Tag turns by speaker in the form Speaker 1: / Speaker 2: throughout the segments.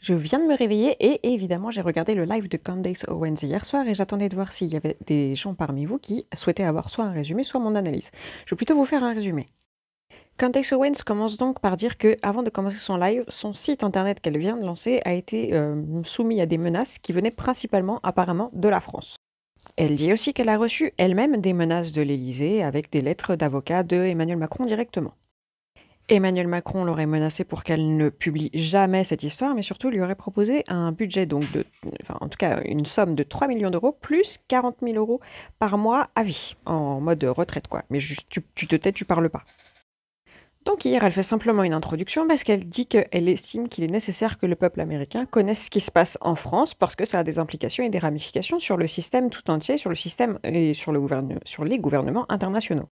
Speaker 1: Je viens de me réveiller et évidemment j'ai regardé le live de Candace Owens hier soir et j'attendais de voir s'il y avait des gens parmi vous qui souhaitaient avoir soit un résumé, soit mon analyse. Je vais plutôt vous faire un résumé. Candace Owens commence donc par dire que, avant de commencer son live, son site internet qu'elle vient de lancer a été soumis à des menaces qui venaient principalement apparemment de la France. Elle dit aussi qu'elle a reçu elle-même des menaces de l'Élysée avec des lettres d'avocat de Emmanuel Macron directement. Emmanuel Macron l'aurait menacée pour qu'elle ne publie jamais cette histoire, mais surtout lui aurait proposé un budget en tout cas une somme de 3 millions d'euros plus 40 000 euros par mois à vie, en mode retraite quoi. Mais juste, tu te tais, tu parles pas. Donc hier, elle fait simplement une introduction parce qu'elle dit qu'elle estime qu'il est nécessaire que le peuple américain connaisse ce qui se passe en France parce que ça a des implications et des ramifications sur le système tout entier, sur le système et sur les gouvernements internationaux.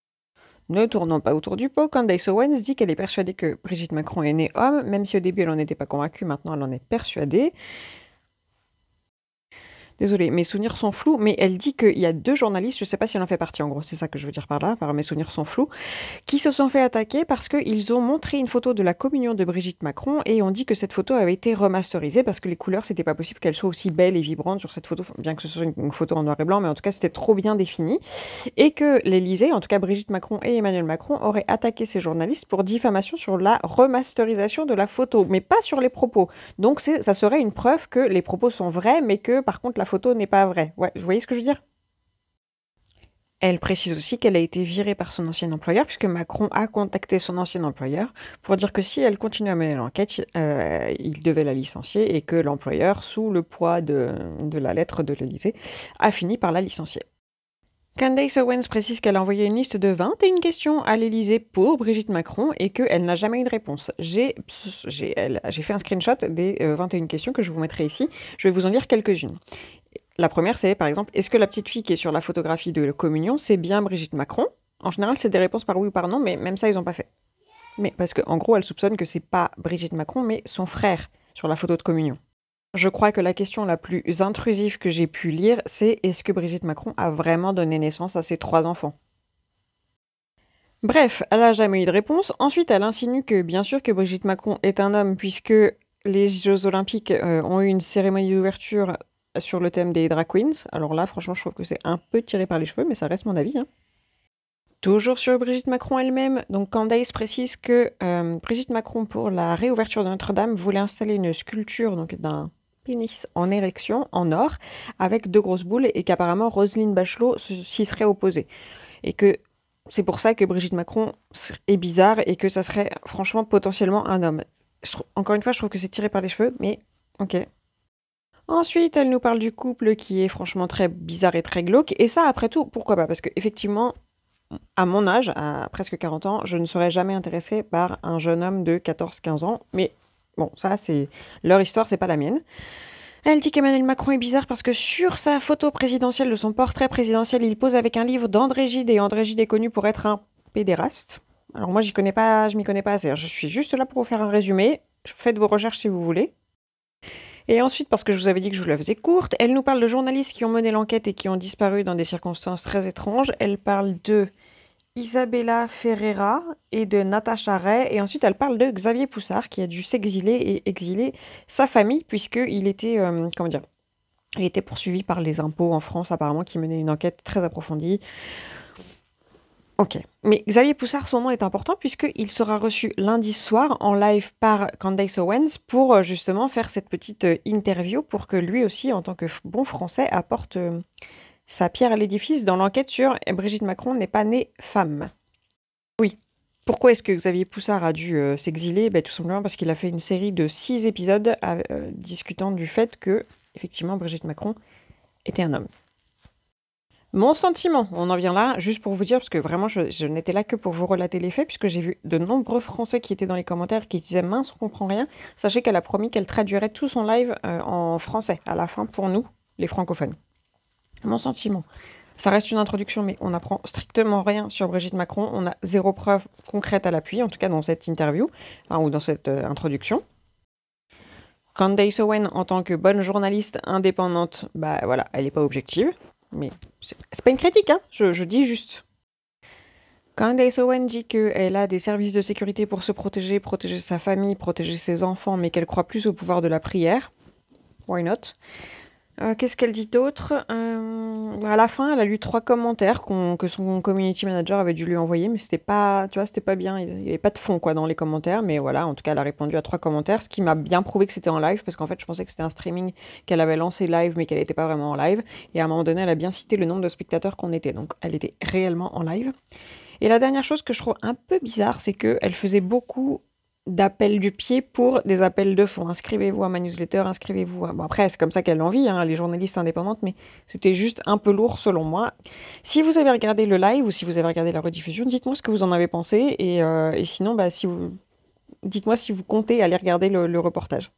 Speaker 1: Ne tournons pas autour du pot, Candace Owens dit qu'elle est persuadée que Brigitte Macron est née homme, même si au début elle n'en était pas convaincue, maintenant elle en est persuadée. Désolée, mes souvenirs sont flous, mais elle dit qu'il y a 2 journalistes, je sais pas si elle en fait partie en gros, c'est ça que je veux dire par là, par mes souvenirs sont flous, qui se sont fait attaquer parce qu'ils ont montré une photo de la communion de Brigitte Macron et ont dit que cette photo avait été remasterisée parce que les couleurs, c'était pas possible qu'elles soient aussi belles et vibrantes sur cette photo, bien que ce soit une photo en noir et blanc, mais en tout cas c'était trop bien défini. Et que l'Élysée, en tout cas Brigitte Macron et Emmanuel Macron, auraient attaqué ces journalistes pour diffamation sur la remasterisation de la photo, mais pas sur les propos. Donc ça serait une preuve que les propos sont vrais, mais que par contre la photo n'est pas vraie. Ouais, vous voyez ce que je veux dire? Elle précise aussi qu'elle a été virée par son ancien employeur, puisque Macron a contacté son ancien employeur pour dire que si elle continue à mener l'enquête, il devait la licencier et que l'employeur, sous le poids de la lettre de l'Élysée, a fini par la licencier. Candace Owens précise qu'elle a envoyé une liste de 21 questions à l'Élysée pour Brigitte Macron et qu'elle n'a jamais eu de réponse. J'ai fait un screenshot des 21 questions que je vous mettrai ici. Je vais vous en lire quelques-unes. La première, c'est par exemple, est-ce que la petite fille qui est sur la photographie de communion, c'est bien Brigitte Macron? En général, c'est des réponses par oui ou par non, mais même ça, ils n'ont pas fait. Mais parce qu'en gros, elle soupçonne que c'est pas Brigitte Macron, mais son frère sur la photo de communion. Je crois que la question la plus intrusive que j'ai pu lire, c'est est-ce que Brigitte Macron a vraiment donné naissance à ses 3 enfants? Bref, elle n'a jamais eu de réponse. Ensuite, elle insinue que bien sûr que Brigitte Macron est un homme puisque les Jeux Olympiques ont eu une cérémonie d'ouverture sur le thème des drag queens. Alors là, franchement, je trouve que c'est un peu tiré par les cheveux, mais ça reste mon avis, hein. Toujours sur Brigitte Macron elle-même, donc Candace précise que Brigitte Macron, pour la réouverture de Notre-Dame, voulait installer une sculpture donc d'un pénis en érection, en or, avec 2 grosses boules, et qu'apparemment Roselyne Bachelot s'y serait opposée. Et que c'est pour ça que Brigitte Macron est bizarre et que ça serait franchement potentiellement un homme. Encore une fois, je trouve que c'est tiré par les cheveux, mais ok. Ensuite, elle nous parle du couple qui est franchement très bizarre et très glauque. Et ça, après tout, pourquoi pas? Parce que effectivement, à mon âge, à presque 40 ans, je ne serais jamais intéressée par un jeune homme de 14-15 ans. Mais bon, ça, c'est leur histoire, c'est pas la mienne. Elle dit qu'Emmanuel Macron est bizarre parce que sur sa photo présidentielle, de son portrait présidentiel, il pose avec un livre d'André Gide, et André Gide est connu pour être un pédéraste. Alors moi, je m'y connais pas assez. Je suis juste là pour vous faire un résumé. Faites vos recherches si vous voulez. Et ensuite, parce que je vous avais dit que je vous la faisais courte, elle nous parle de journalistes qui ont mené l'enquête et qui ont disparu dans des circonstances très étranges. Elle parle de Isabella Ferreira et de Natacha Ray. Et ensuite, elle parle de Xavier Poussard qui a dû s'exiler et exiler sa famille puisqu'il était, comment dire, il était poursuivi par les impôts en France apparemment qui menait une enquête très approfondie. Ok. Mais Xavier Poussard, son nom est important puisqu'il sera reçu lundi soir en live par Candace Owens pour justement faire cette petite interview pour que lui aussi, en tant que bon français, apporte sa pierre à l'édifice dans l'enquête sur Brigitte Macron n'est pas née femme. Oui. Pourquoi est-ce que Xavier Poussard a dû s'exiler? Tout simplement parce qu'il a fait une série de 6 épisodes discutant du fait que, effectivement, Brigitte Macron était un homme. Mon sentiment, on en vient là, juste pour vous dire, parce que vraiment, je n'étais là que pour vous relater les faits, puisque j'ai vu de nombreux Français qui étaient dans les commentaires qui disaient mince, on comprend rien. Sachez qu'elle a promis qu'elle traduirait tout son live en français à la fin pour nous, les francophones. Mon sentiment, ça reste une introduction, mais on n'apprend strictement rien sur Brigitte Macron. On a 0 preuve concrète à l'appui, en tout cas dans cette interview, ou dans cette introduction. Candace Owens, en tant que bonne journaliste indépendante, voilà, elle n'est pas objective. Mais c'est pas une critique, hein, je dis juste. Candace Owen dit qu'elle a des services de sécurité pour se protéger, protéger sa famille, protéger ses enfants, mais qu'elle croit plus au pouvoir de la prière. Why not? Qu'est-ce qu'elle dit d'autre? À la fin, elle a lu 3 commentaires que son community manager avait dû lui envoyer, mais c'était pas, tu vois, c'était pas bien. Il n'y avait pas de fond quoi dans les commentaires, mais voilà, en tout cas, elle a répondu à 3 commentaires, ce qui m'a bien prouvé que c'était en live, parce qu'en fait, je pensais que c'était un streaming qu'elle avait lancé live, mais qu'elle n'était pas vraiment en live. Et à un moment donné, elle a bien cité le nombre de spectateurs qu'on était, donc elle était réellement en live. Et la dernière chose que je trouve un peu bizarre, c'est qu'elle faisait beaucoup d'appels du pied pour des appels de fond. Inscrivez-vous à ma newsletter, inscrivez-vous à... Bon, après, c'est comme ça qu'elle en vit, hein, les journalistes indépendantes, mais c'était juste un peu lourd selon moi. Si vous avez regardé le live ou si vous avez regardé la rediffusion, dites-moi ce que vous en avez pensé. Et sinon, bah, si vous... dites-moi si vous comptez aller regarder le reportage.